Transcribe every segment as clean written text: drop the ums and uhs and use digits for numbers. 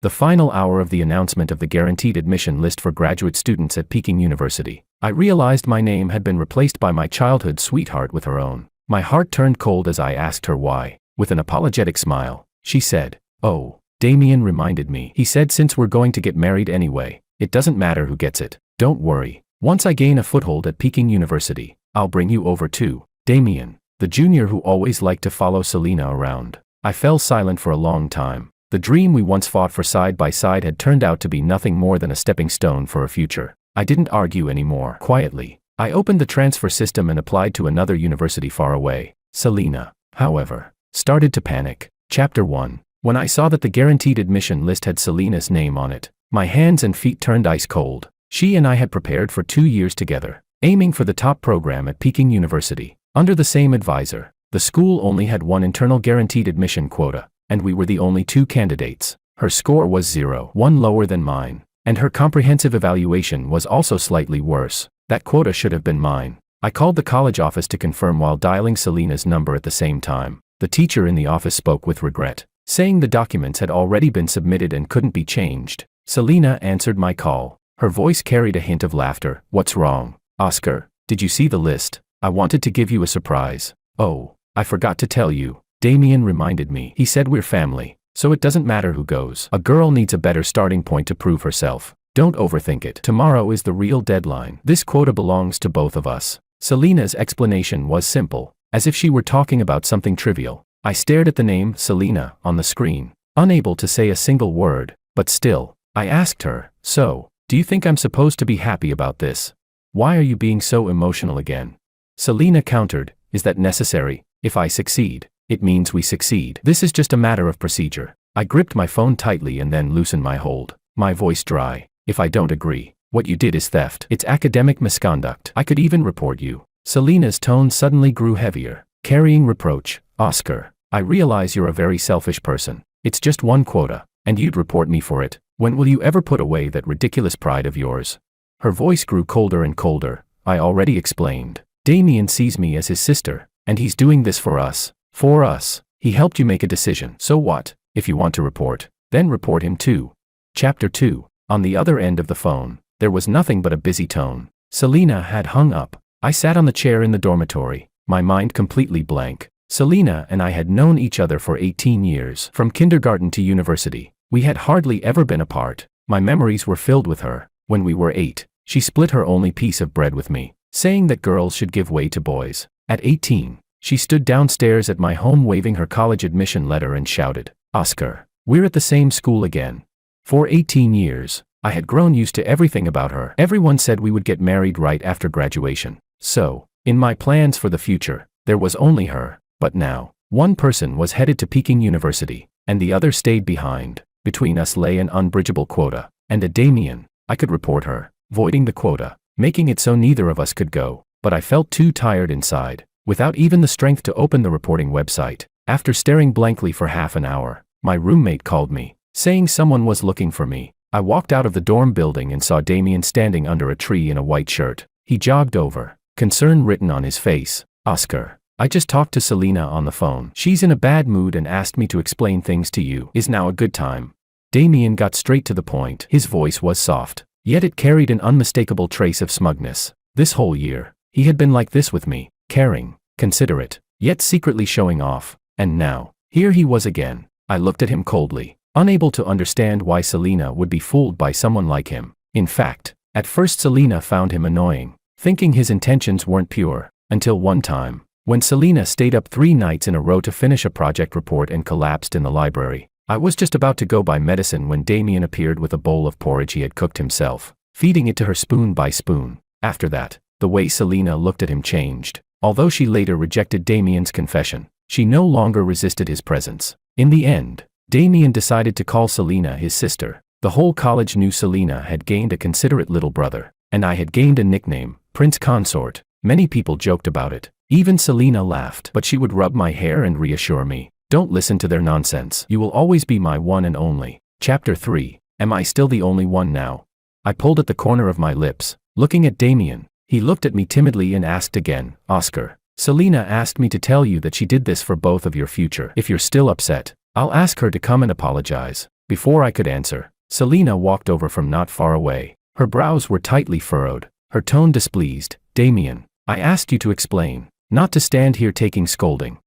The final hour of the announcement of the guaranteed admission list for graduate students at Peking University. I realized my name had been replaced by my childhood sweetheart with her own. My heart turned cold as I asked her why. With an apologetic smile, she said, "Oh, Damien reminded me. He said since we're going to get married anyway, it doesn't matter who gets it. Don't worry. Once I gain a foothold at Peking University, I'll bring you over too." Damien, the junior who always liked to follow Selena around. I fell silent for a long time. The dream we once fought for side by side had turned out to be nothing more than a stepping stone for a future. I didn't argue anymore. Quietly, I opened the transfer system and applied to another university far away. Selena, however, started to panic. Chapter 1. When I saw that the guaranteed admission list had Selena's name on it, my hands and feet turned ice cold. She and I had prepared for 2 years together, aiming for the top program at Peking University. Under the same advisor, the school only had one internal guaranteed admission quota, and we were the only 2 candidates. Her score was 0, 1 lower than mine, and her comprehensive evaluation was also slightly worse. That quota should have been mine. I called the college office to confirm while dialing Selena's number at the same time. The teacher in the office spoke with regret, saying the documents had already been submitted and couldn't be changed. Selena answered my call. Her voice carried a hint of laughter. "What's wrong, Oscar? Did you see the list? I wanted to give you a surprise." "Oh, I forgot to tell you." Damien reminded me. "He said we're family, so it doesn't matter who goes. A girl needs a better starting point to prove herself. Don't overthink it. Tomorrow is the real deadline. This quota belongs to both of us." Selena's explanation was simple, as if she were talking about something trivial. I stared at the name Selena on the screen, unable to say a single word, but still, I asked her, "So, do you think I'm supposed to be happy about this? Why are you being so emotional again?" Selena countered, "Is that necessary? If I succeed, it means we succeed. This is just a matter of procedure." I gripped my phone tightly and then loosened my hold, my voice dry. "If I don't agree, what you did is theft. It's academic misconduct. I could even report you." Selena's tone suddenly grew heavier, carrying reproach. "Oscar, I realize you're a very selfish person. It's just one quota, and you'd report me for it. When will you ever put away that ridiculous pride of yours?" Her voice grew colder and colder. "I already explained. Damien sees me as his sister, and he's doing this for us. For us. He helped you make a decision. So what? If you want to report, then report him too." Chapter 2. On the other end of the phone, there was nothing but a busy tone. Selena had hung up. I sat on the chair in the dormitory, my mind completely blank. Selena and I had known each other for 18 years. From kindergarten to university, we had hardly ever been apart. My memories were filled with her. When we were 8, she split her only piece of bread with me, saying that girls should give way to boys. At 18, she stood downstairs at my home waving her college admission letter and shouted, "Oscar, we're at the same school again." For 18 years, I had grown used to everything about her. Everyone said we would get married right after graduation. So, in my plans for the future, there was only her. But now, one person was headed to Peking University, and the other stayed behind. Between us lay an unbridgeable quota, and a Damien. I could report her, voiding the quota, making it so neither of us could go. But I felt too tired inside, without even the strength to open the reporting website. After staring blankly for half an hour, my roommate called me, saying someone was looking for me. I walked out of the dorm building and saw Damien standing under a tree in a white shirt. He jogged over, concern written on his face. "Oscar, I just talked to Selena on the phone. She's in a bad mood and asked me to explain things to you. Is now a good time?" Damien got straight to the point. His voice was soft, yet it carried an unmistakable trace of smugness. This whole year, he had been like this with me, caring, considerate, yet secretly showing off. And now, here he was again. I looked at him coldly, unable to understand why Selena would be fooled by someone like him. In fact, at first Selena found him annoying, thinking his intentions weren't pure, until one time, when Selena stayed up 3 nights in a row to finish a project report and collapsed in the library. I was just about to go buy medicine when Damien appeared with a bowl of porridge he had cooked himself, feeding it to her spoon by spoon. After that, the way Selena looked at him changed. Although she later rejected Damien's confession, she no longer resisted his presence. In the end, Damien decided to call Selena his sister. The whole college knew Selena had gained a considerate little brother, and I had gained a nickname, Prince Consort. Many people joked about it. Even Selena laughed, but she would rub my hair and reassure me, "Don't listen to their nonsense. You will always be my one and only." Chapter 3. Am I still the only one now? I pulled at the corner of my lips, looking at Damien. He looked at me timidly and asked again, "Oscar, Selena asked me to tell you that she did this for both of your future. If you're still upset, I'll ask her to come and apologize." Before I could answer, Selena walked over from not far away. Her brows were tightly furrowed, her tone displeased. Damien, I asked you to explain, not to stand here taking scolding.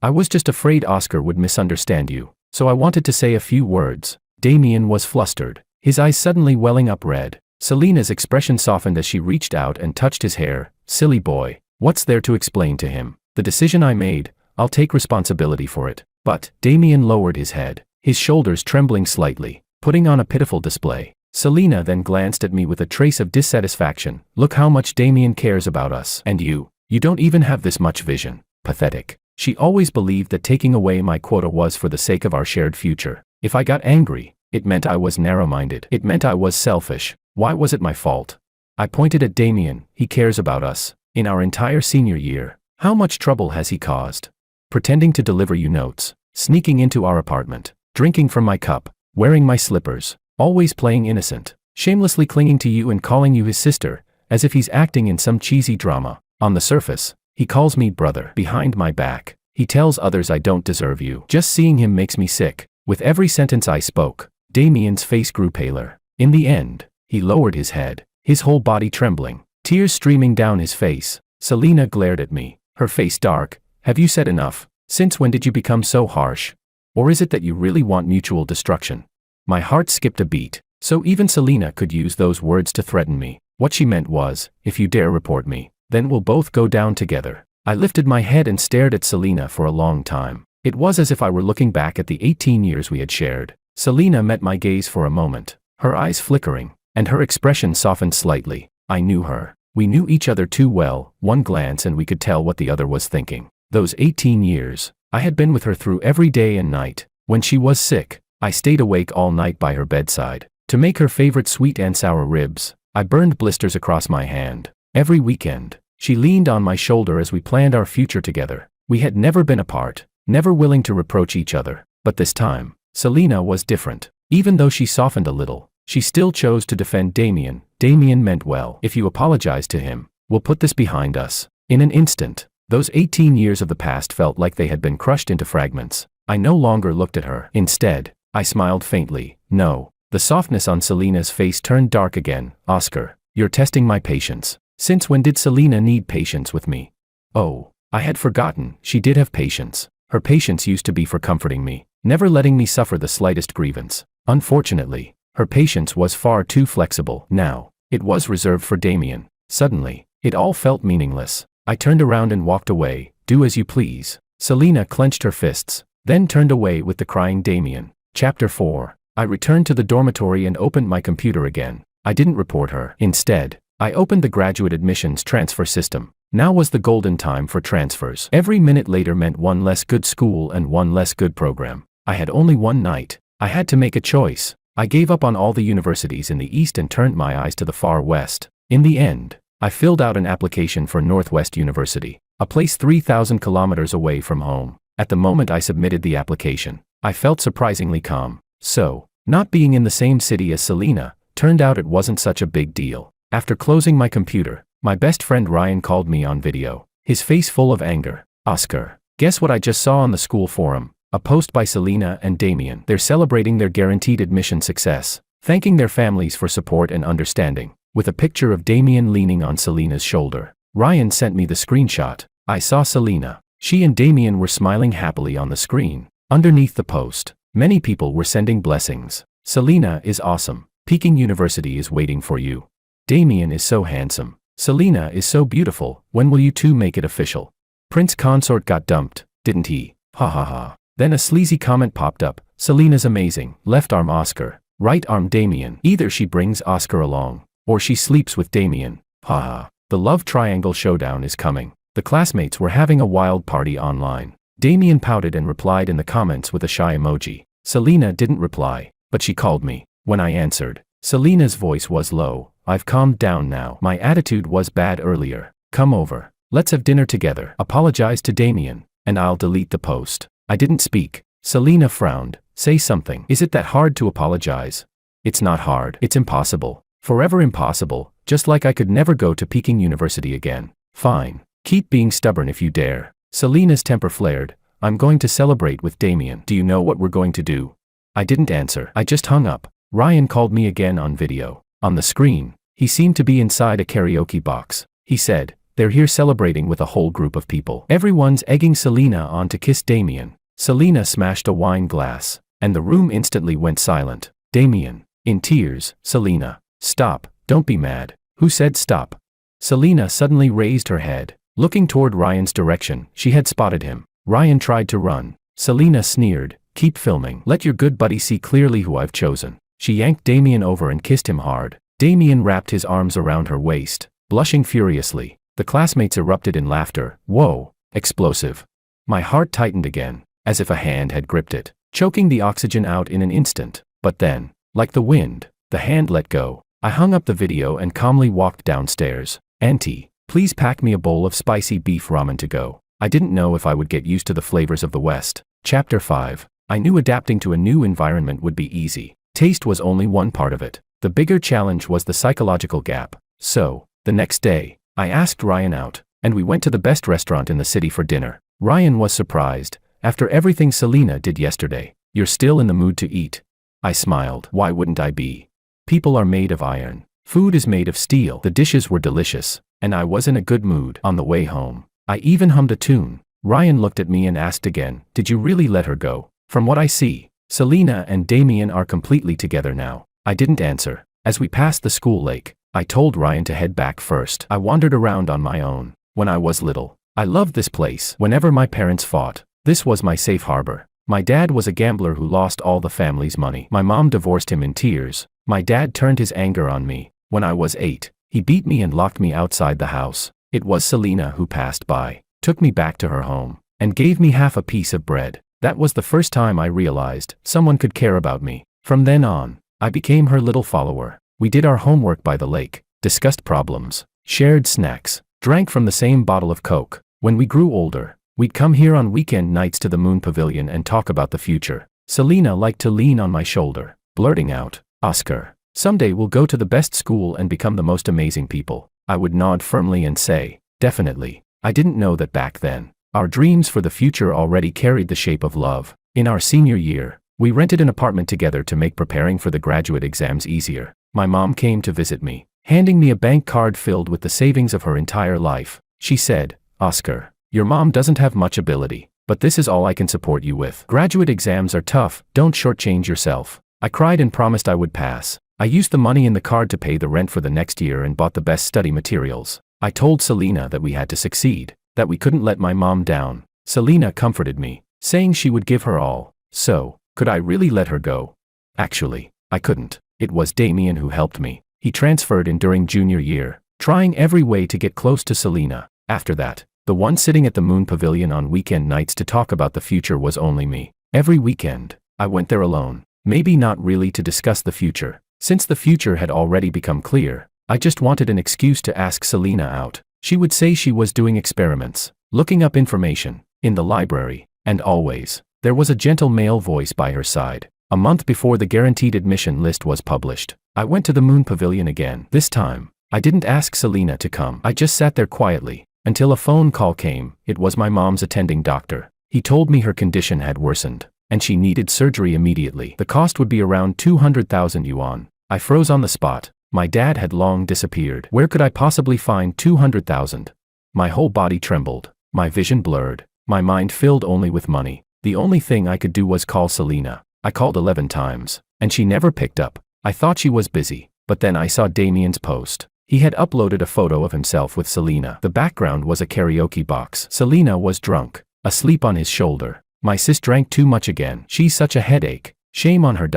I was just afraid Oscar would misunderstand you, so I wanted to say a few words. Damien was flustered, his eyes suddenly welling up red. Selena's expression softened as she reached out and touched his hair. Silly boy, what's there to explain to him? The decision I made, I'll take responsibility for it. But Damien lowered his head, his shoulders trembling slightly, putting on a pitiful display. Selena then glanced at me with a trace of dissatisfaction. Look how much Damien cares about us. And you don't even have this much vision. Pathetic. She always believed that taking away my quota was for the sake of our shared future. If I got angry, it meant I was narrow-minded. It meant I was selfish. Why was it my fault? I pointed at Damien. He cares about us. In our entire senior year, how much trouble has he caused? Pretending to deliver you notes, sneaking into our apartment, drinking from my cup, wearing my slippers, always playing innocent, shamelessly clinging to you and calling you his sister, as if he's acting in some cheesy drama. On the surface, he calls me brother. Behind my back, he tells others I don't deserve you. Just seeing him makes me sick. With every sentence I spoke, Damien's face grew paler. In the end, he lowered his head, his whole body trembling, tears streaming down his face. Selena glared at me, her face dark. Have you said enough? Since when did you become so harsh? Or is it that you really want mutual destruction? My heart skipped a beat. So even Selena could use those words to threaten me. What she meant was, if you dare report me, then we'll both go down together. I lifted my head and stared at Selena for a long time. It was as if I were looking back at the 18 years we had shared. Selena met my gaze for a moment, her eyes flickering, and her expression softened slightly. I knew her. We knew each other too well. One glance and we could tell what the other was thinking. Those 18 years, I had been with her through every day and night. When she was sick, I stayed awake all night by her bedside to make her favorite sweet and sour ribs. I burned blisters across my hand. Every weekend, she leaned on my shoulder as we planned our future together. We had never been apart, never willing to reproach each other. But this time, Selena was different. Even though she softened a little, she still chose to defend Damien. Damien meant well. If you apologize to him, we'll put this behind us. In an instant, those 18 years of the past felt like they had been crushed into fragments. I no longer looked at her. Instead, I smiled faintly. No. The softness on Selena's face turned dark again. Oscar, you're testing my patience. Since when did Selena need patience with me? Oh, I had forgotten. She did have patience. Her patience used to be for comforting me, never letting me suffer the slightest grievance. Unfortunately, her patience was far too flexible. Now, it was reserved for Damien. Suddenly, it all felt meaningless. I turned around and walked away. Do as you please. Selena clenched her fists, then turned away with the crying Damien. Chapter 4. I returned to the dormitory and opened my computer again. I didn't report her. Instead, I opened the graduate admissions transfer system. Now was the golden time for transfers. Every minute later meant one less good school and one less good program. I had only one night. I had to make a choice. I gave up on all the universities in the East and turned my eyes to the far West. In the end, I filled out an application for Northwest University, a place 3,000 kilometers away from home. At the moment I submitted the application, I felt surprisingly calm. So, not being in the same city as Selena, turned out it wasn't such a big deal. After closing my computer, my best friend Ryan called me on video, his face full of anger. Oscar, guess what I just saw on the school forum? A post by Selena and Damien. They're celebrating their guaranteed admission success, thanking their families for support and understanding, with a picture of Damien leaning on Selena's shoulder. Ryan sent me the screenshot. I saw Selena. She and Damien were smiling happily on the screen. Underneath the post, many people were sending blessings. Selena is awesome. Peking University is waiting for you. Damien is so handsome. Selena is so beautiful. When will you two make it official? Prince Consort got dumped, didn't he? Ha ha ha. Then a sleazy comment popped up. Selena's amazing. Left arm Oscar, right arm Damien. Either she brings Oscar along, or she sleeps with Damien. Ha ha. The love triangle showdown is coming. The classmates were having a wild party online. Damien pouted and replied in the comments with a shy emoji. Selena didn't reply, but she called me. When I answered, Selena's voice was low. I've calmed down now. My attitude was bad earlier. Come over. Let's have dinner together. Apologize to Damien, and I'll delete the post. I didn't speak. Selena frowned. Say something. Is it that hard to apologize? It's not hard. It's impossible. Forever impossible. Just like I could never go to Peking University again. Fine. Keep being stubborn if you dare. Selena's temper flared. I'm going to celebrate with Damien. Do you know what we're going to do? I didn't answer. I just hung up. Ryan called me again on video. On the screen, he seemed to be inside a karaoke box. He said, "They're here celebrating with a whole group of people. Everyone's egging Selena on to kiss Damien." Selena smashed a wine glass, and the room instantly went silent. Damien, in tears, "Selena, stop, don't be mad." "Who said stop?" Selena suddenly raised her head. Looking toward Ryan's direction, she had spotted him. Ryan tried to run. Selena sneered, "Keep filming. Let your good buddy see clearly who I've chosen." She yanked Damien over and kissed him hard. Damien wrapped his arms around her waist, blushing furiously. The classmates erupted in laughter. Whoa, explosive. My heart tightened again, as if a hand had gripped it, choking the oxygen out in an instant. But then, like the wind, the hand let go. I hung up the video and calmly walked downstairs. "Auntie, please pack me a bowl of spicy beef ramen to go." I didn't know if I would get used to the flavors of the West. Chapter 5. I knew adapting to a new environment would be easy. Taste was only one part of it. The bigger challenge was the psychological gap. So, the next day, I asked Ryan out, and we went to the best restaurant in the city for dinner. Ryan was surprised. "After everything Selena did yesterday, you're still in the mood to eat?" I smiled. Why wouldn't I be? People are made of iron. Food is made of steel. The dishes were delicious, and I was in a good mood. On the way home, I even hummed a tune. Ryan looked at me and asked again, "Did you really let her go?" "From what I see, Selena and Damien are completely together now." I didn't answer. As we passed the school lake, I told Ryan to head back first. I wandered around on my own. When I was little, I loved this place. Whenever my parents fought, this was my safe harbor. My dad was a gambler who lost all the family's money. My mom divorced him in tears. My dad turned his anger on me. When I was 8, he beat me and locked me outside the house. It was Selena who passed by, took me back to her home, and gave me half a piece of bread. That was the first time I realized someone could care about me. From then on, I became her little follower. We did our homework by the lake, discussed problems, shared snacks, drank from the same bottle of Coke. When we grew older, we'd come here on weekend nights to the Moon Pavilion and talk about the future. Selena liked to lean on my shoulder, blurting out, "Oscar, someday we'll go to the best school and become the most amazing people." I would nod firmly and say, "Definitely." I didn't know that back then, our dreams for the future already carried the shape of love. In our senior year, we rented an apartment together to make preparing for the graduate exams easier. My mom came to visit me, handing me a bank card filled with the savings of her entire life. She said, "Oscar, your mom doesn't have much ability, but this is all I can support you with. Graduate exams are tough, don't shortchange yourself." I cried and promised I would pass. I used the money in the card to pay the rent for the next year and bought the best study materials. I told Selena that we had to succeed, that we couldn't let my mom down. Selena comforted me, saying she would give her all. So, could I really let her go? Actually, I couldn't. It was Damien who helped me. He transferred in during junior year, trying every way to get close to Selena. After that, the one sitting at the Moon Pavilion on weekend nights to talk about the future was only me. Every weekend, I went there alone. Maybe not really to discuss the future. Since the future had already become clear, I just wanted an excuse to ask Selena out. She would say she was doing experiments, looking up information, in the library, and always, there was a gentle male voice by her side. A month before the guaranteed admission list was published, I went to the Moon Pavilion again. This time, I didn't ask Selena to come. I just sat there quietly, until a phone call came. It was my mom's attending doctor. He told me her condition had worsened, and she needed surgery immediately. The cost would be around 200,000 yuan. I froze on the spot. My dad had long disappeared. Where could I possibly find 200,000? My whole body trembled, my vision blurred, my mind filled only with money. The only thing I could do was call Selena. I called 11 times, and she never picked up. I thought she was busy, but then I saw Damien's post. He had uploaded a photo of himself with Selena. The background was a karaoke box. Selena was drunk, asleep on his shoulder. My sis drank too much again. She's such a headache. Shame on her.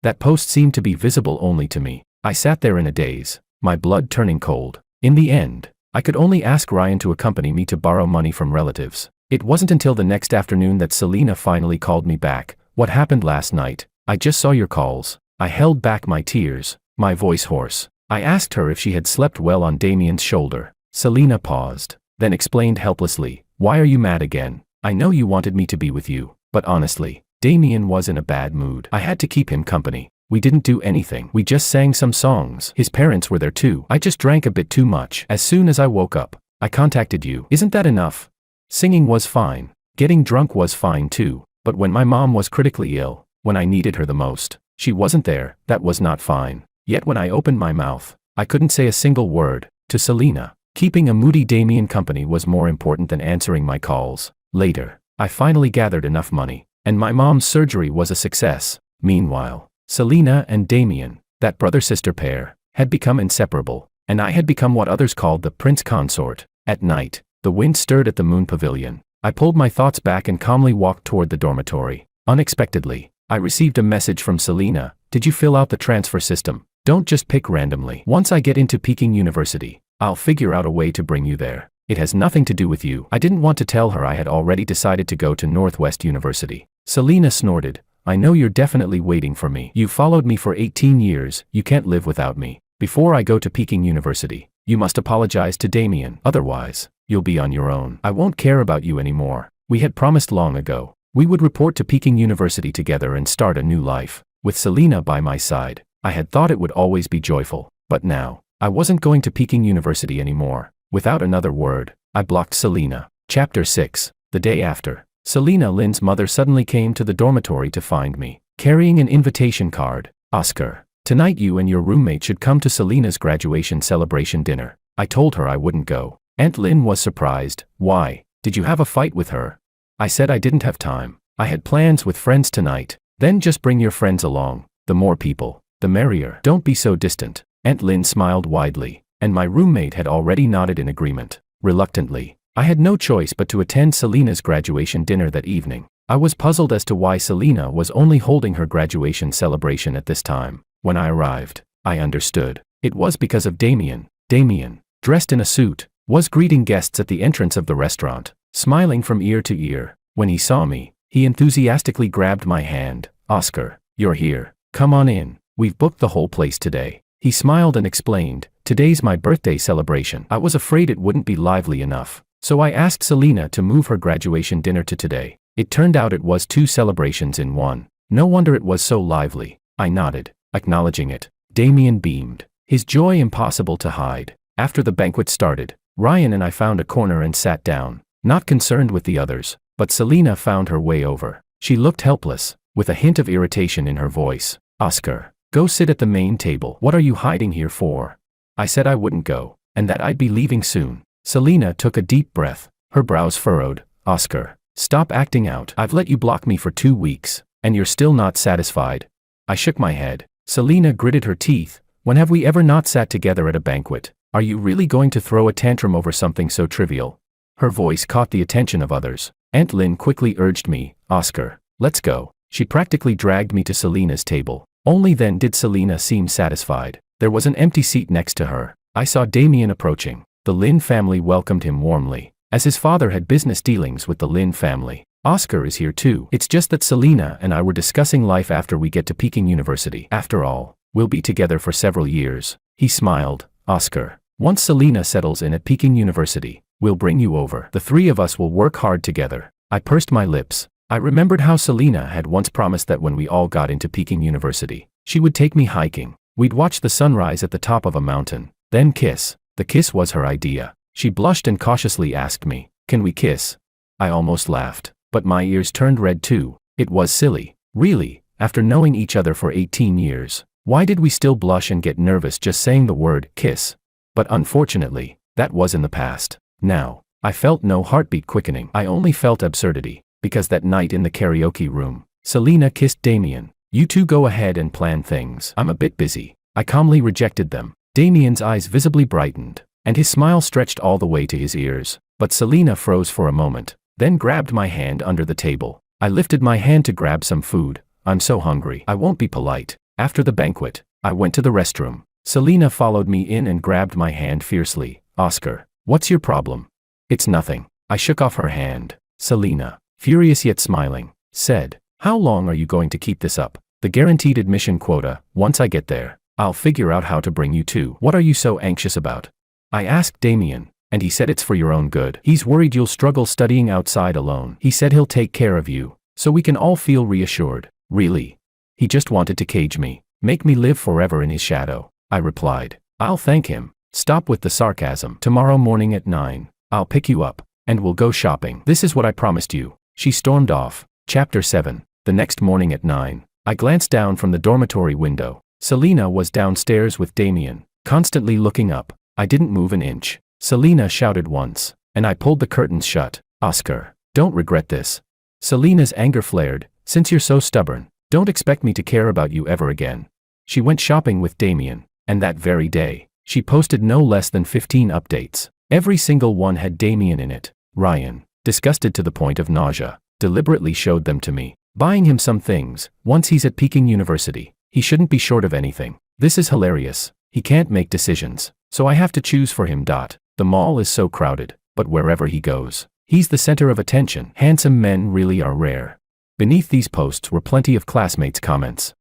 That post seemed to be visible only to me. I sat there in a daze, my blood turning cold. In the end, I could only ask Ryan to accompany me to borrow money from relatives. It wasn't until the next afternoon that Selena finally called me back. "What happened last night? I just saw your calls." I held back my tears, my voice hoarse. I asked her if she had slept well on Damien's shoulder. Selena paused, then explained helplessly, "Why are you mad again? I know you wanted me to be with you, but honestly, Damien was in a bad mood. I had to keep him company. We didn't do anything. We just sang some songs. His parents were there too. I just drank a bit too much. As soon as I woke up, I contacted you. Isn't that enough?" Singing was fine, Getting drunk was fine too, but when my mom was critically ill, when I needed her the most, she wasn't there, that was not fine. Yet when I opened my mouth, I couldn't say a single word to Selena. Keeping a moody Damien company was more important than answering my calls. Later, I finally gathered enough money, and my mom's surgery was a success. Meanwhile, Selena and Damien, that brother-sister pair, had become inseparable, and I had become what others called the prince consort. At night, the wind stirred at the moon pavilion. I pulled my thoughts back and calmly walked toward the dormitory. Unexpectedly, I received a message from Selena. Did you fill out the transfer system? Don't just pick randomly. Once I get into Peking University, I'll figure out a way to bring you there. It has nothing to do with you. I didn't want to tell her I had already decided to go to Northwest University. Selena snorted. I know you're definitely waiting for me. You followed me for 18 years, you can't live without me. Before I go to Peking University, you must apologize to Damien. Otherwise, you'll be on your own. I won't care about you anymore. We had promised long ago. We would report to Peking University together and start a new life. With Selena by my side, I had thought it would always be joyful. But now, I wasn't going to Peking University anymore. Without another word, I blocked Selena. Chapter 6. The day after, Selena Lynn's mother suddenly came to the dormitory to find me, carrying an invitation card. Oscar, tonight you and your roommate should come to Selena's graduation celebration dinner. I told her I wouldn't go. Aunt Lynn was surprised. Why? Did you have a fight with her? I said I didn't have time. I had plans with friends tonight. Then just bring your friends along. The more people, the merrier. Don't be so distant. Aunt Lynn smiled widely, and my roommate had already nodded in agreement. Reluctantly, I had no choice but to attend Selena's graduation dinner that evening. I was puzzled as to why Selena was only holding her graduation celebration at this time. When I arrived, I understood. It was because of Damien. Damien, dressed in a suit, was greeting guests at the entrance of the restaurant, smiling from ear to ear. When he saw me, he enthusiastically grabbed my hand. Oscar, you're here. Come on in. We've booked the whole place today. He smiled and explained, today's my birthday celebration. I was afraid it wouldn't be lively enough, so I asked Selena to move her graduation dinner to today. It turned out it was 2 celebrations in one. No wonder it was so lively. I nodded, acknowledging it. Damien beamed, his joy impossible to hide. After the banquet started, Ryan and I found a corner and sat down, not concerned with the others, but Selena found her way over. She looked helpless, with a hint of irritation in her voice. Oscar, go sit at the main table. What are you hiding here for? I said I wouldn't go, and that I'd be leaving soon. Selena took a deep breath, her brows furrowed. Oscar, stop acting out. I've let you block me for 2 weeks, and you're still not satisfied. I shook my head. Selena gritted her teeth. When have we ever not sat together at a banquet? Are you really going to throw a tantrum over something so trivial? Her voice caught the attention of others. Aunt Lynn quickly urged me, Oscar, let's go. She practically dragged me to Selena's table. Only then did Selena seem satisfied. There was an empty seat next to her. I saw Damien approaching. The Lynn family welcomed him warmly, as his father had business dealings with the Lynn family. Oscar is here too. It's just that Selena and I were discussing life after we get to Peking University. After all, we'll be together for several years. He smiled. Oscar, once Selena settles in at Peking University, we'll bring you over. The 3 of us will work hard together. I pursed my lips. I remembered how Selena had once promised that when we all got into Peking University, she would take me hiking. We'd watch the sunrise at the top of a mountain, then kiss. The kiss was her idea. She blushed and cautiously asked me, can we kiss? I almost laughed, but my ears turned red too. It was silly. Really, after knowing each other for 18 years, why did we still blush and get nervous just saying the word kiss? But unfortunately, that was in the past. Now, I felt no heartbeat quickening. I only felt absurdity. Because that night in the karaoke room, Selena kissed Damien. You two go ahead and plan things. I'm a bit busy. I calmly rejected them. Damien's eyes visibly brightened, and his smile stretched all the way to his ears. But Selena froze for a moment, then grabbed my hand under the table. I lifted my hand to grab some food. I'm so hungry. I won't be polite. After the banquet, I went to the restroom. Selena followed me in and grabbed my hand fiercely. Oscar, what's your problem? It's nothing. I shook off her hand. Selena, furious yet smiling, said, how long are you going to keep this up? The guaranteed admission quota. Once I get there, I'll figure out how to bring you too. What are you so anxious about? I asked Damien, and he said it's for your own good. He's worried you'll struggle studying outside alone. He said he'll take care of you, so we can all feel reassured. Really? He just wanted to cage me, make me live forever in his shadow. I replied, I'll thank him. Stop with the sarcasm. Tomorrow morning at 9, I'll pick you up, and we'll go shopping. This is what I promised you. She stormed off. Chapter 7. The next morning at 9. I glanced down from the dormitory window. Selena was downstairs with Damien, constantly looking up. I didn't move an inch. Selena shouted once, and I pulled the curtains shut. Oscar, don't regret this. Selena's anger flared. Since you're so stubborn, don't expect me to care about you ever again. She went shopping with Damien, and that very day, she posted no less than 15 updates. Every single one had Damien in it. Ryan, disgusted to the point of nausea, deliberately showed them to me. Buying him some things. Once he's at Peking University, he shouldn't be short of anything. This is hilarious. He can't make decisions, so I have to choose for him. The mall is so crowded, but wherever he goes, he's the center of attention. Handsome men really are rare. Beneath these posts were plenty of classmates' comments.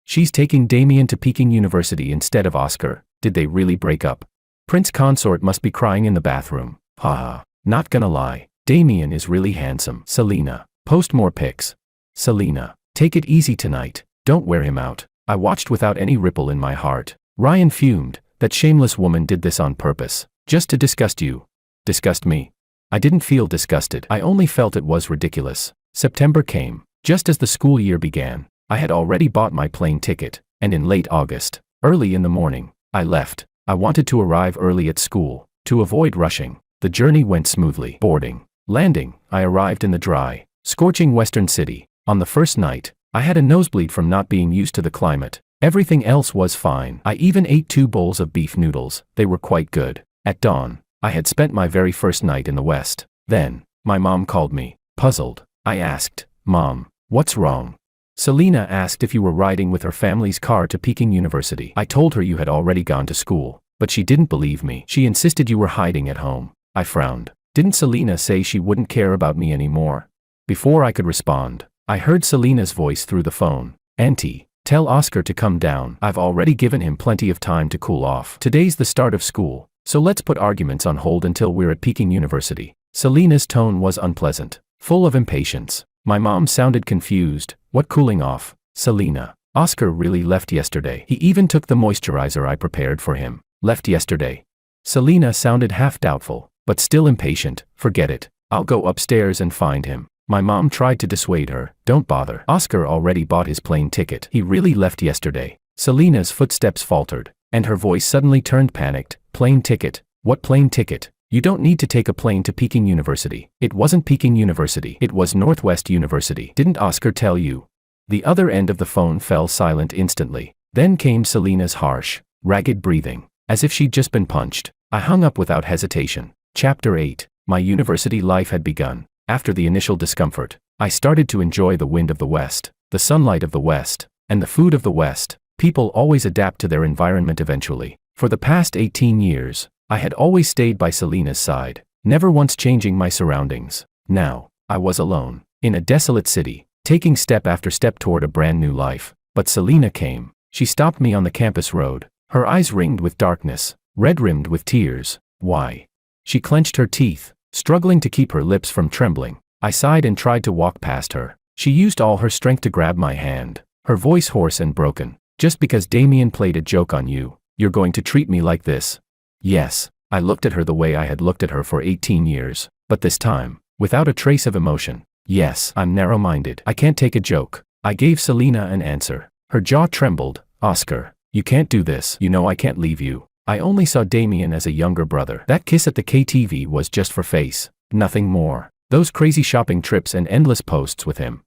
She's taking Damien to Peking University instead of Oscar. Did they really break up? Prince Consort must be crying in the bathroom. Haha. Not gonna lie, Damien is really handsome. Selena, post more pics. Selena, take it easy tonight. Don't wear him out. I watched without any ripple in my heart. Ryan fumed. That shameless woman did this on purpose, just to disgust you. Disgust me? I didn't feel disgusted. I only felt it was ridiculous. September came. Just as the school year began, I had already bought my plane ticket, and in late August, early in the morning, I left. I wanted to arrive early at school, to avoid rushing. The journey went smoothly. Boarding, landing, I arrived in the dry, scorching western city. On the first night, I had a nosebleed from not being used to the climate. Everything else was fine. I even ate 2 bowls of beef noodles. They were quite good. At dawn, I had spent my very first night in the West. Then, my mom called me. Puzzled, I asked, Mom, what's wrong? Selena asked if you were riding with her family's car to Peking University. I told her you had already gone to school, but she didn't believe me. She insisted you were hiding at home. I frowned. Didn't Selena say she wouldn't care about me anymore? Before I could respond, I heard Selena's voice through the phone. Auntie, tell Oscar to come down. I've already given him plenty of time to cool off. Today's the start of school, so let's put arguments on hold until we're at Peking University. Selena's tone was unpleasant, full of impatience. My mom sounded confused. What cooling off? Selena, Oscar really left yesterday. He even took the moisturizer I prepared for him. Left yesterday. Selena sounded half doubtful, but still impatient. Forget it. I'll go upstairs and find him. My mom tried to dissuade her. Don't bother. Oscar already bought his plane ticket. He really left yesterday. Selena's footsteps faltered, and her voice suddenly turned panicked. Plane ticket? What plane ticket? You don't need to take a plane to Peking University. It wasn't Peking University. It was Northwest University. Didn't Oscar tell you? The other end of the phone fell silent instantly. Then came Selena's harsh, ragged breathing, as if she'd just been punched. I hung up without hesitation. Chapter 8. My university life had begun. After the initial discomfort, I started to enjoy the wind of the West, the sunlight of the West, and the food of the West. People always adapt to their environment eventually. For the past 18 years, I had always stayed by Selena's side, never once changing my surroundings. Now, I was alone, in a desolate city, taking step after step toward a brand new life. But Selena came. She stopped me on the campus road, her eyes ringed with darkness, red-rimmed with tears. Why? She clenched her teeth, struggling to keep her lips from trembling. I sighed and tried to walk past her. She used all her strength to grab my hand, her voice hoarse and broken. Just because Damien played a joke on you, you're going to treat me like this? Yes. I looked at her the way I had looked at her for 18 years, but this time, without a trace of emotion. Yes, I'm narrow-minded. I can't take a joke. I gave Selena an answer. Her jaw trembled. Oscar, you can't do this. You know I can't leave you. I only saw Damien as a younger brother. That kiss at the KTV was just for face, nothing more. Those crazy shopping trips and endless posts with him.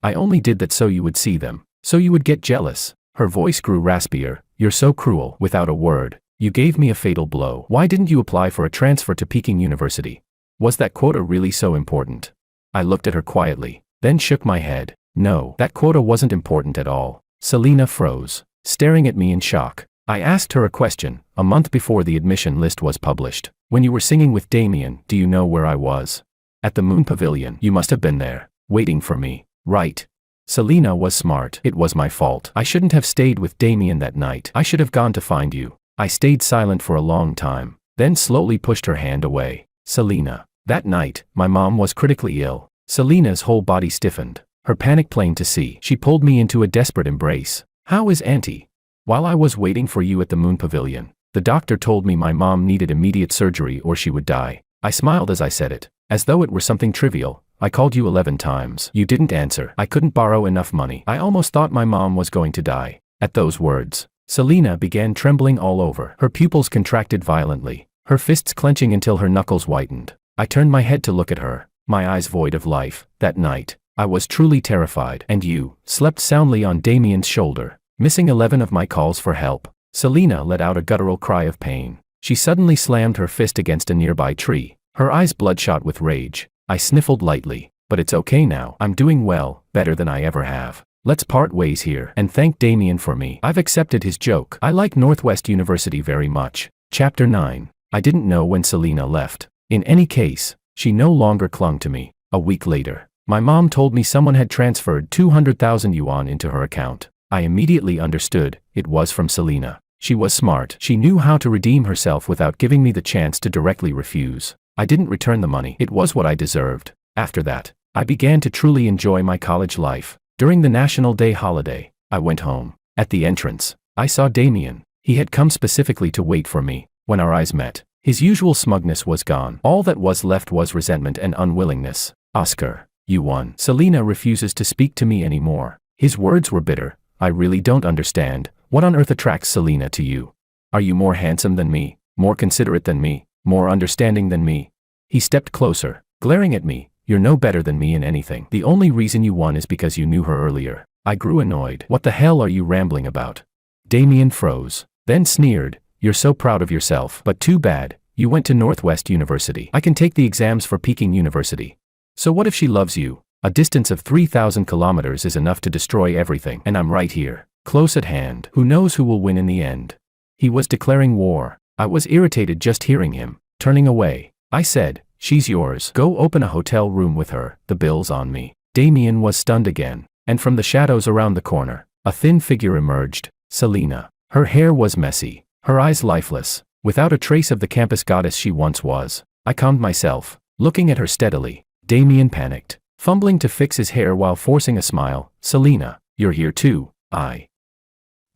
I only did that so you would see them, so you would get jealous. Her voice grew raspier. You're so cruel. Without a word, you gave me a fatal blow. Why didn't you apply for a transfer to Peking University? Was that quota really so important? I looked at her quietly, then shook my head. No, that quota wasn't important at all. Selena froze, staring at me in shock. I asked her a question. A month before the admission list was published, when you were singing with Damien, do you know where I was? At the Moon Pavilion. You must have been there, waiting for me, right? Selena was smart. It was my fault. I shouldn't have stayed with Damien that night. I should have gone to find you. I stayed silent for a long time, then slowly pushed her hand away. Selena. That night, my mom was critically ill. Selena's whole body stiffened, her panic plain to see. She pulled me into a desperate embrace. How is Auntie? While I was waiting for you at the Moon Pavilion, the doctor told me my mom needed immediate surgery or she would die. I smiled as I said it, as though it were something trivial. I called you 11 times. You didn't answer. I couldn't borrow enough money. I almost thought my mom was going to die." At those words, Selena began trembling all over. Her pupils contracted violently, her fists clenching until her knuckles whitened. I turned my head to look at her, my eyes void of life. That night, I was truly terrified. "And you slept soundly on Damien's shoulder, missing 11 of my calls for help." Selena let out a guttural cry of pain. She suddenly slammed her fist against a nearby tree, her eyes bloodshot with rage. I sniffled lightly. "But it's okay now. I'm doing well, better than I ever have. Let's part ways here and thank Damien for me. I've accepted his joke. I like Northwest University very much." Chapter 9. I didn't know when Selena left. In any case, she no longer clung to me. A week later, my mom told me someone had transferred 200,000 yuan into her account. I immediately understood, it was from Selena. She was smart. She knew how to redeem herself without giving me the chance to directly refuse. I didn't return the money. It was what I deserved. After that, I began to truly enjoy my college life. During the National Day holiday, I went home. At the entrance, I saw Damien. He had come specifically to wait for me. When our eyes met, his usual smugness was gone. All that was left was resentment and unwillingness. "Oscar, you won. Selena refuses to speak to me anymore." His words were bitter. "I really don't understand. What on earth attracts Selena to you? Are you more handsome than me? More considerate than me? More understanding than me?" He stepped closer, glaring at me. "You're no better than me in anything. The only reason you won is because you knew her earlier." I grew annoyed. "What the hell are you rambling about?" Damien froze, then sneered. "You're so proud of yourself. But too bad, you went to Northwest University. I can take the exams for Peking University. So what if she loves you? A distance of 3,000 kilometers is enough to destroy everything. And I'm right here, close at hand. Who knows who will win in the end?" He was declaring war. I was irritated just hearing him. Turning away, I said, "She's yours. Go open a hotel room with her. The bill's on me." Damien was stunned again, and from the shadows around the corner, a thin figure emerged. Selena. Her hair was messy, her eyes lifeless, without a trace of the campus goddess she once was. I calmed myself, looking at her steadily. Damien panicked, fumbling to fix his hair while forcing a smile. "Selena, you're here too." I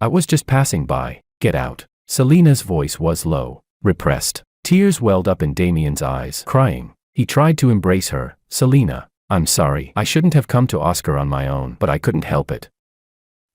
was just passing by. "Get out." Selena's voice was low, repressed. Tears welled up in Damien's eyes. Crying, he tried to embrace her. "Selena, I'm sorry. I shouldn't have come to Oscar on my own, but I couldn't help it.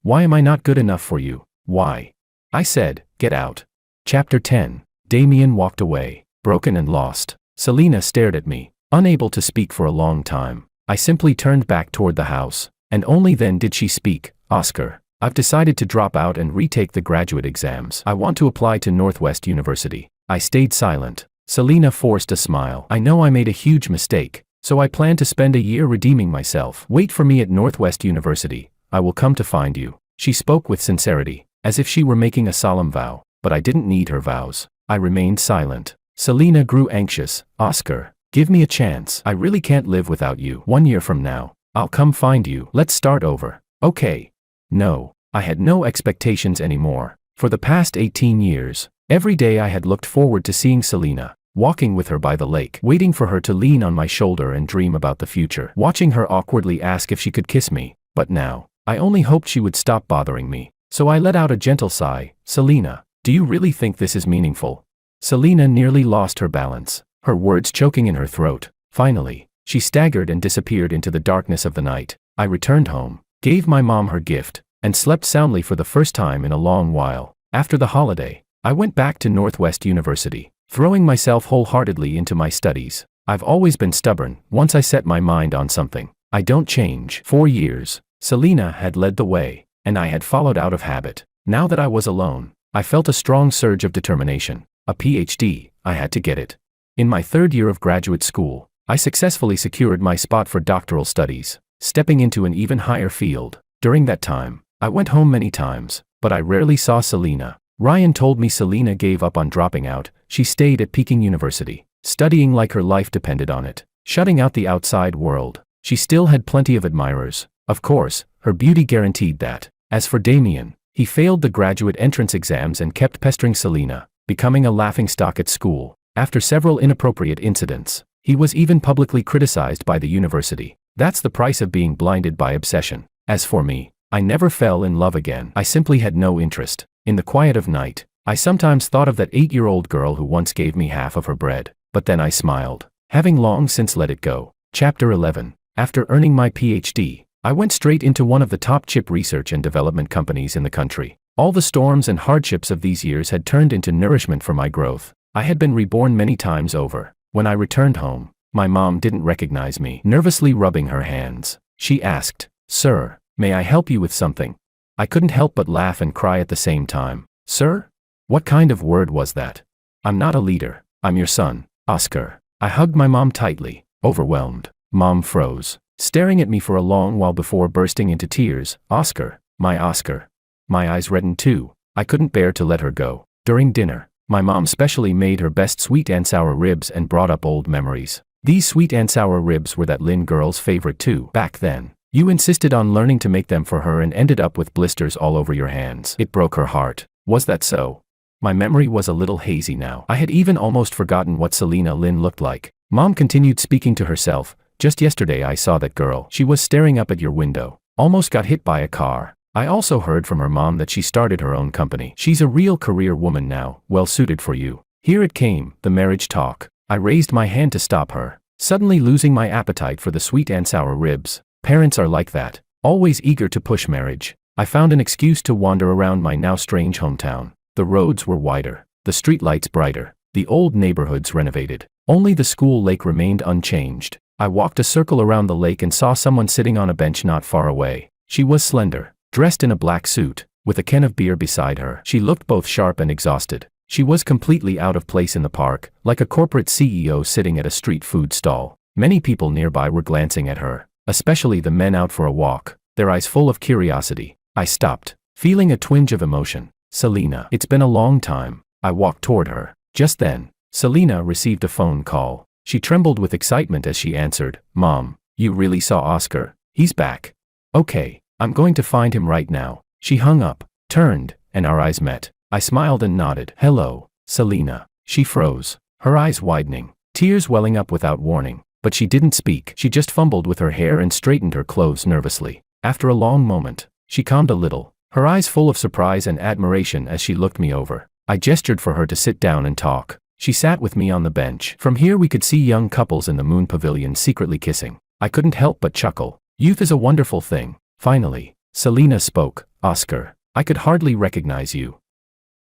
Why am I not good enough for you? Why?" I said, "Get out." Chapter 10. Damien walked away, broken and lost. Selena stared at me, unable to speak for a long time. I simply turned back toward the house, and only then did she speak. "Oscar, I've decided to drop out and retake the graduate exams. I want to apply to Northwest University." I stayed silent. Selena forced a smile. "I know I made a huge mistake, so I plan to spend a year redeeming myself. Wait for me at Northwest University. I will come to find you." She spoke with sincerity, as if she were making a solemn vow, but I didn't need her vows. I remained silent. Selena grew anxious. "Oscar, give me a chance. I really can't live without you. 1 year from now, I'll come find you. Let's start over." "Okay." No, I had no expectations anymore. For the past 18 years, every day I had looked forward to seeing Selena, walking with her by the lake, waiting for her to lean on my shoulder and dream about the future, watching her awkwardly ask if she could kiss me. But now, I only hoped she would stop bothering me. So I let out a gentle sigh. "Selena, do you really think this is meaningful?" Selena nearly lost her balance, her words choking in her throat. Finally, she staggered and disappeared into the darkness of the night. I returned home, gave my mom her gift, and slept soundly for the first time in a long while. After the holiday, I went back to Northwest University, throwing myself wholeheartedly into my studies. I've always been stubborn. Once I set my mind on something, I don't change. 4 years, Selena had led the way, and I had followed out of habit. Now that I was alone, I felt a strong surge of determination. A PhD, I had to get it. In my 3rd year of graduate school, I successfully secured my spot for doctoral studies, stepping into an even higher field. During that time, I went home many times, but I rarely saw Selena. Ryan told me Selena gave up on dropping out. She stayed at Peking University, studying like her life depended on it, shutting out the outside world. She still had plenty of admirers. Of course, her beauty guaranteed that. As for Damien, he failed the graduate entrance exams and kept pestering Selena, becoming a laughingstock at school. After several inappropriate incidents, he was even publicly criticized by the university. That's the price of being blinded by obsession. As for me, I never fell in love again. I simply had no interest. In the quiet of night, I sometimes thought of that 8-year-old girl who once gave me half of her bread, but then I smiled, having long since let it go. Chapter 11. After earning my PhD, I went straight into one of the top chip research and development companies in the country. All the storms and hardships of these years had turned into nourishment for my growth. I had been reborn many times over. When I returned home, my mom didn't recognize me. Nervously rubbing her hands, she asked, "Sir, may I help you with something?" I couldn't help but laugh and cry at the same time. "Sir? What kind of word was that? I'm not a leader. I'm your son, Oscar." I hugged my mom tightly, overwhelmed. Mom froze, staring at me for a long while before bursting into tears. "Oscar, my Oscar." My eyes reddened too. I couldn't bear to let her go. During dinner, my mom specially made her best sweet and sour ribs and brought up old memories. These sweet and sour ribs were that Lynn girl's favorite too. Back then, you insisted on learning to make them for her and ended up with blisters all over your hands. It broke her heart. Was that so? My memory was a little hazy now. I had even almost forgotten what Selena Lynn looked like. Mom continued speaking to herself. "Just yesterday I saw that girl. She was staring up at your window. Almost got hit by a car." I also heard from her mom that she started her own company. "She's a real career woman now, well suited for you." Here it came, the marriage talk. I raised my hand to stop her, suddenly losing my appetite for the sweet and sour ribs. Parents are like that, always eager to push marriage. I found an excuse to wander around my now strange hometown. The roads were wider, the streetlights brighter, the old neighborhoods renovated. Only the school lake remained unchanged. I walked a circle around the lake and saw someone sitting on a bench not far away. She was slender, dressed in a black suit, with a can of beer beside her. She looked both sharp and exhausted. She was completely out of place in the park, like a corporate CEO sitting at a street food stall. Many people nearby were glancing at her, especially the men out for a walk, their eyes full of curiosity. I stopped, feeling a twinge of emotion. "Selena, it's been a long time." I walked toward her. Just then, Selena received a phone call. She trembled with excitement as she answered. "Mom, you really saw Oscar? He's back." "Okay, I'm going to find him right now." She hung up, turned, and our eyes met. I smiled and nodded. "Hello, Selena." She froze, her eyes widening, tears welling up without warning. But she didn't speak. She just fumbled with her hair and straightened her clothes nervously. After a long moment, she calmed a little, her eyes full of surprise and admiration as she looked me over. I gestured for her to sit down and talk. She sat with me on the bench. From here we could see young couples in the moon pavilion secretly kissing. I couldn't help but chuckle. Youth is a wonderful thing. Finally, Selena spoke. "Oscar, I could hardly recognize you.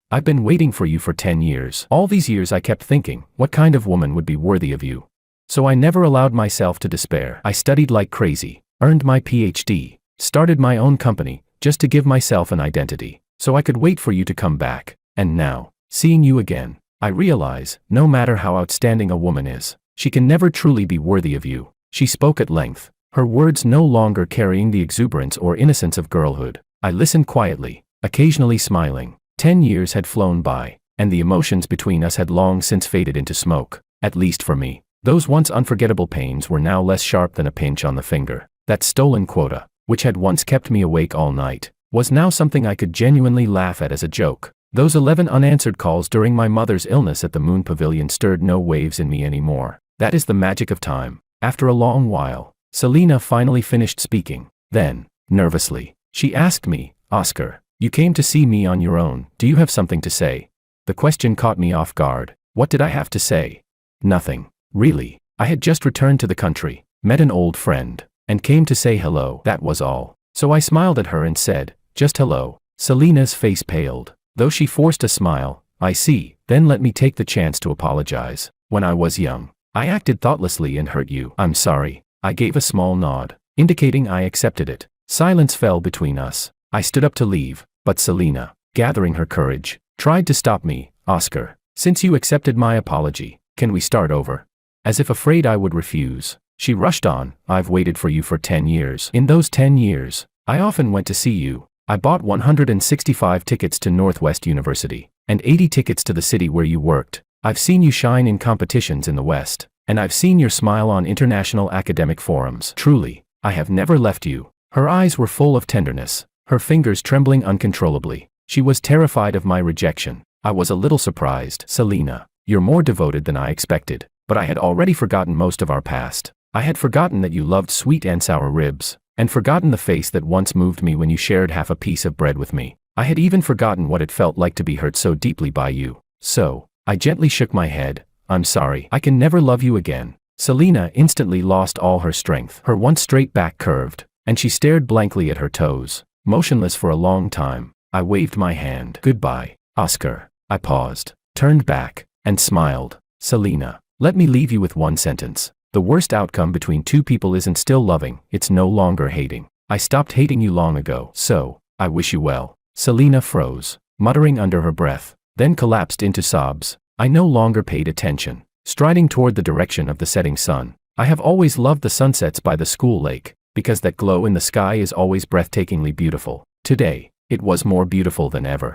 I've been waiting for you for 10 years. All these years I kept thinking, what kind of woman would be worthy of you? So I never allowed myself to despair. I studied like crazy, earned my PhD, started my own company, just to give myself an identity, so I could wait for you to come back. And now, seeing you again, I realize, no matter how outstanding a woman is, she can never truly be worthy of you." She spoke at length, her words no longer carrying the exuberance or innocence of girlhood. I listened quietly, occasionally smiling. 10 years had flown by, and the emotions between us had long since faded into smoke, at least for me. Those once unforgettable pains were now less sharp than a pinch on the finger. That stolen quota, which had once kept me awake all night, was now something I could genuinely laugh at as a joke. Those 11 unanswered calls during my mother's illness at the Moon Pavilion stirred no waves in me anymore. That is the magic of time. After a long while, Selena finally finished speaking. Then, nervously, she asked me, "Oscar, you came to see me on your own. Do you have something to say?" The question caught me off guard. What did I have to say? Nothing, really. I had just returned to the country, met an old friend, and came to say hello. That was all. So I smiled at her and said, "Just hello." Selena's face paled, though she forced a smile. "I see, then let me take the chance to apologize. When I was young, I acted thoughtlessly and hurt you. I'm sorry." I gave a small nod, indicating I accepted it. Silence fell between us. I stood up to leave, but Selena, gathering her courage, tried to stop me. "Oscar, since you accepted my apology, can we start over?" As if afraid I would refuse, she rushed on. "I've waited for you for 10 years. In those 10 years, I often went to see you. I bought 165 tickets to Northwest University, and 80 tickets to the city where you worked. I've seen you shine in competitions in the West, and I've seen your smile on international academic forums. Truly, I have never left you." Her eyes were full of tenderness, her fingers trembling uncontrollably. She was terrified of my rejection. I was a little surprised. "Selena, you're more devoted than I expected." But I had already forgotten most of our past. I had forgotten that you loved sweet and sour ribs, and forgotten the face that once moved me when you shared half a piece of bread with me. I had even forgotten what it felt like to be hurt so deeply by you. So, I gently shook my head. "I'm sorry. I can never love you again." Selena instantly lost all her strength. Her once straight back curved, and she stared blankly at her toes, motionless for a long time. I waved my hand. Goodbye, Oscar. I paused, turned back, and smiled. Selena, let me leave you with one sentence. The worst outcome between two people isn't still loving, it's no longer hating. I stopped hating you long ago, so I wish you well. Selena froze, muttering under her breath, then collapsed into sobs. I no longer paid attention, striding toward the direction of the setting sun. I have always loved the sunsets by the school lake, because that glow in the sky is always breathtakingly beautiful. Today, it was more beautiful than ever.